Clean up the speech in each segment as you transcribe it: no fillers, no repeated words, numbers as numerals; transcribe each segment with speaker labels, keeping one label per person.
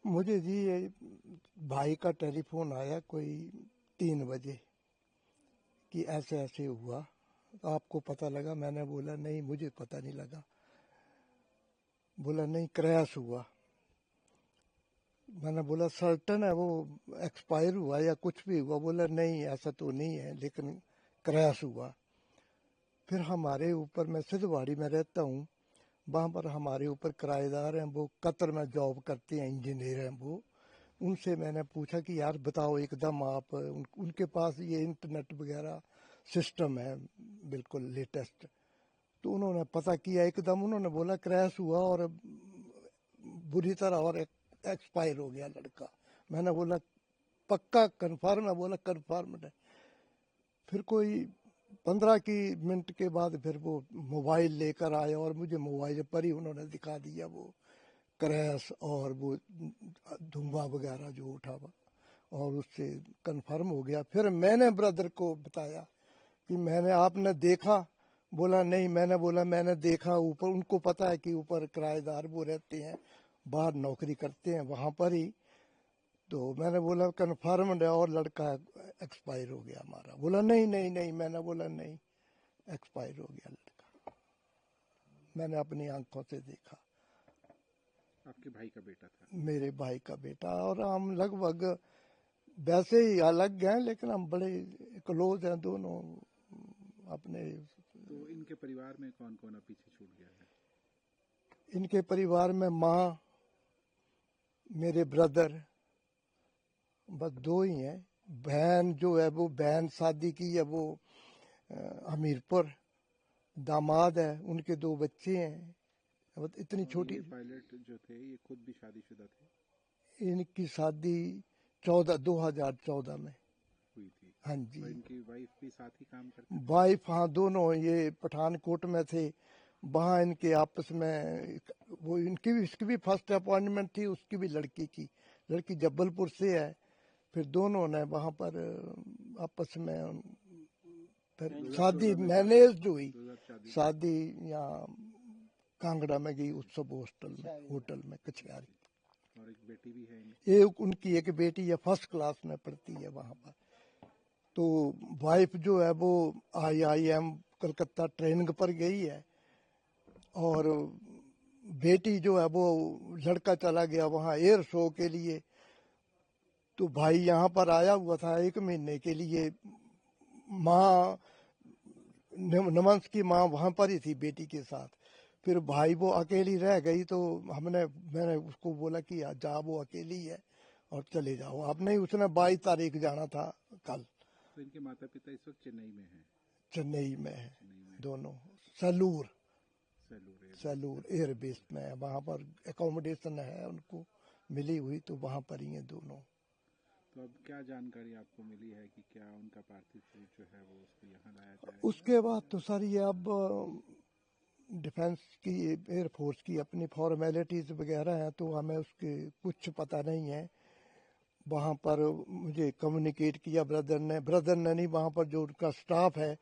Speaker 1: मुझे जी ये भाई का टेलीफोन आया कोई 3 बजे कि ऐसे ऐसे हुआ, तो आपको पता लगा? मैंने बोला नहीं, मुझे पता नहीं लगा। बोला नहीं, क्रैश हुआ। मैंने बोला सर्टन है वो एक्सपायर हुआ या कुछ भी हुआ? बोला नहीं, ऐसा तो नहीं है, लेकिन क्रैश हुआ। फिर हमारे ऊपर, मैं सिद्धवाड़ी में रहता हूँ, वहाँ पर हमारे ऊपर किराएदार हैं, वो कतर में जॉब करते हैं, इंजीनियर हैं वो। उनसे मैंने पूछा कि यार बताओ एकदम आप, उनके पास ये इंटरनेट वगैरह सिस्टम है बिल्कुल लेटेस्ट। तो उन्होंने पता किया एकदम, उन्होंने बोला क्रैश हुआ और बुरी तरह और एक्सपायर हो गया लड़का। मैंने बोला पक्का कन्फर्म है? बोला कन्फर्म है। फिर कोई 15 मिनट के बाद फिर वो मोबाइल लेकर आए और मुझे मोबाइल पर ही उन्होंने दिखा दिया वो क्रैश और वो धुआं वगैरह जो उठा हुआ, और उससे कंफर्म हो गया। फिर मैंने ब्रदर को बताया कि मैंने, आपने देखा? बोला नहीं। मैंने बोला मैंने देखा ऊपर, उनको पता है कि ऊपर किराएदार वो रहते हैं, बाहर नौकरी करते हैं वहाँ पर ही। तो मैंने बोला कन्फर्म्ड है और लड़का एक्सपायर हो गया हमारा। बोला नहीं नहीं नहीं। मैंने बोला नहीं, एक्सपायर हो गया लड़का, मैंने अपनी आंखों से देखा।
Speaker 2: आपके भाई का बेटा था?
Speaker 1: मेरे भाई का बेटा। और हम लगभग वैसे ही अलग हैं, लेकिन हम बड़े क्लोज हैं दोनों अपने।
Speaker 2: तो इनके परिवार में कौन कौन अब पीछे छूट गया है?
Speaker 1: इनके परिवार में माँ, मेरे ब्रदर, बस दो ही हैं। बहन जो है वो, बहन शादी की है वो हमीरपुर। दामाद है, उनके 2 बच्चे हैं। अब इतनी छोटी।
Speaker 2: ये पायलट जो थे ये खुद भी शादीशुदा थे?
Speaker 1: इनकी शादी 2014 में
Speaker 2: हुई थी?
Speaker 1: हाँ जी।
Speaker 2: और इनकी वाइफ भी साथ ही काम करते थे?
Speaker 1: वाइफ, हाँ, दोनों ये पठानकोट में थे। वहाँ इनके आपस में वो, इनकी भी, इसकी भी फर्स्ट अपॉइंटमेंट थी, उसकी भी लड़की की। लड़की जबलपुर से है। फिर दोनों ने वहाँ पर आपस में फिर शादी
Speaker 2: 2014 में शादी?
Speaker 1: मैनेज हुई।
Speaker 2: 2014
Speaker 1: शादी यहाँ कांगड़ा में गई, उत्सव होटल में कछियारी।
Speaker 2: और एक बेटी भी है इनकी?
Speaker 1: उनकी एक बेटी है, फर्स्ट क्लास में पढ़ती है वहाँ पर। तो वाइफ जो है वो IIM कलकत्ता ट्रेनिंग पर गई है, और बेटी जो है वो, लड़का चला गया वहाँ एयर शो के लिए। तो भाई यहाँ पर आया हुआ था 1 महीने के लिए। माँ, नमंस की माँ वहाँ पर ही थी बेटी के साथ। फिर भाई वो अकेली रह गई, तो मैंने उसको बोला कि जा, वो अकेली है और चले जाओ आप। नहीं, उसने 22 तारीख जाना था, कल।
Speaker 2: तो इनके माता पिता इस वक्त चेन्नई में हैं?
Speaker 1: चेन्नई में है
Speaker 2: चेन्नई में
Speaker 1: दोनों। सैलूर
Speaker 2: सैलूर
Speaker 1: एयरबेस में है, वहाँ पर एकोमोडेशन है उनको मिली हुई, तो वहाँ पर ही हैं दोनों।
Speaker 2: तो अब क्या जानकारी आपको मिली है कि क्या उनका पार्थिव शरीर जो है वो उसको यहाँ लाया जाएगा?
Speaker 1: उसके बाद तो सर ये अब डिफेंस की, एयरफोर्स की अपनी फॉर्मेलिटीज वगैरह हैं, तो हमें उसके कुछ पता नहीं है। वहाँ पर मुझे कम्युनिकेट किया ब्रदर ने नहीं, वहाँ पर जो उनका स्टाफ है,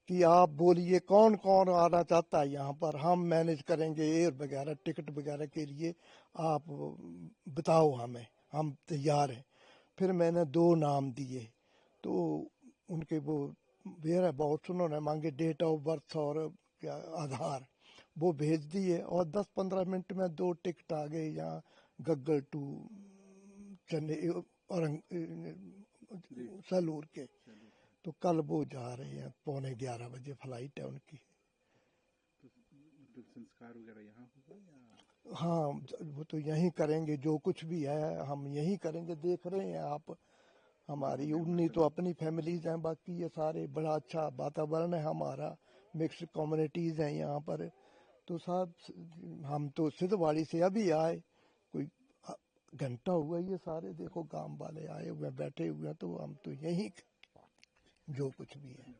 Speaker 1: कि आप बोलिए कौन कौन आना चाहता है यहाँ पर, हम मैनेज करेंगे एयर वगैरह, टिकट वगैरह के लिए, आप बताओ हमें, हम तैयार हैं। फिर मैंने 2 नाम दिए, तो उनके वो वेयर अबाउट उन्होंने मांगे, डेट ऑफ बर्थ और क्या आधार, वो भेज दिए। और 10-15 मिनट में 2 टिकट आ गए यहाँ, गग्गल टू चेन्नई और सैलूर के। तो कल वो जा रहे हैं, 11:15 बजे फ्लाइट है उनकी।
Speaker 2: तो मतलब संस्कार वगैरह यहाँ होगा या?
Speaker 1: हाँ, वो तो यहीं करेंगे, जो कुछ भी है हम यहीं करेंगे। देख रहे हैं आप, हमारी उन्नी तो अपनी फैमिलीज हैं, बाकी ये सारे, बड़ा अच्छा वातावरण है हमारा, मिक्स्ड कम्युनिटीज हैं यहाँ पर। तो साहब, हम तो सिद्धवाड़ी से अभी आए, कोई घंटा हुआ, ये सारे देखो गांव वाले आए हुए बैठे हुए हैं, तो हम तो यहीं जो कुछ भी है।